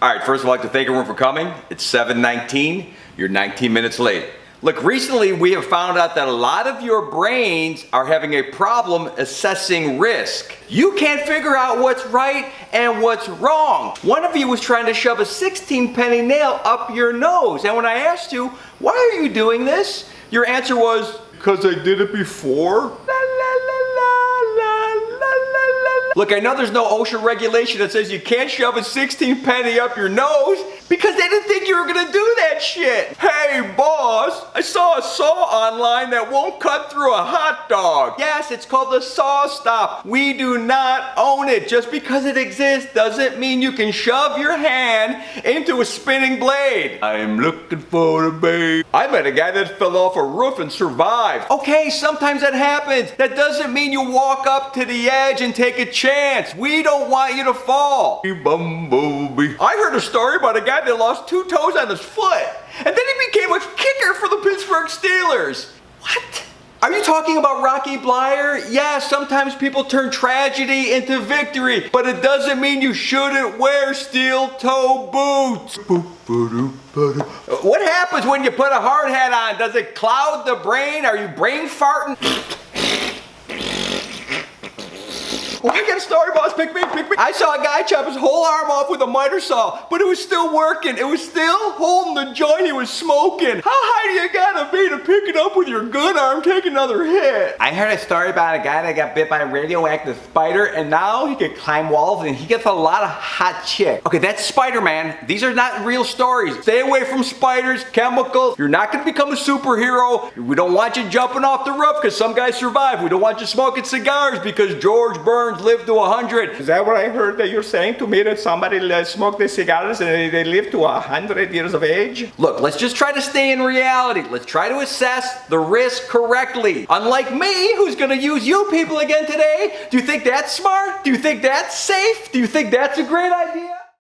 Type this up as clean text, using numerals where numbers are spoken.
All right, first of all, I'd like to thank everyone for coming. It's 7:19. You're 19 minutes late. Look, recently we have found out that a lot of your brains are having a problem assessing risk. You can't figure out what's right and what's wrong. One of you was trying to shove a 16-penny nail up your nose, and when I asked you, why are you doing this? Your answer was, because I did it before. Look, I know there's no OSHA regulation that says you can't shove a 16 penny up your nose because they didn't think you were gonna do that shit. Hey boss, I saw a saw online that won't cut through a hot dog. Yes, it's called the saw stop. We do not own it. Just because it exists doesn't mean you can shove your hand into a spinning blade. I'm looking for a babe. I met a guy that fell off a roof and survived. Okay, sometimes that happens. That doesn't mean you walk up to the edge and take a chance. We don't want you to fall. Bumblebee. I heard a story about a guy that lost 2 toes on his foot, and then he became a kicker for the Pittsburgh Steelers. What? Are you talking about Rocky Bleier? Yeah, sometimes people turn tragedy into victory, but it doesn't mean you shouldn't wear steel toe boots. What happens when you put a hard hat on? Does it cloud the brain? Are you brain farting? Oh, I got a story, boss. Pick me. I saw a guy chop his whole arm off with a miter saw, but it was still working. It was still holding the joint he was smoking. How high do you gotta be to pick it up with your good arm, take another hit? I heard a story about a guy that got bit by a radioactive spider, and now he can climb walls and he gets a lot of hot chicks. Okay, that's Spiderman. These are not real stories. Stay away from spiders, chemicals. You're not gonna become a superhero. We don't want you jumping off the roof because some guys survive. We don't want you smoking cigars because George Burns lived to 100. Is that what I heard that you're saying to me, that somebody smoked the cigars and they live to 100 years of age? Look, let's just try to stay in reality. Let's try to assess the risk correctly. Unlike me, who's gonna use you people again today. Do you think that's smart? Do you think that's safe? Do you think that's a great idea?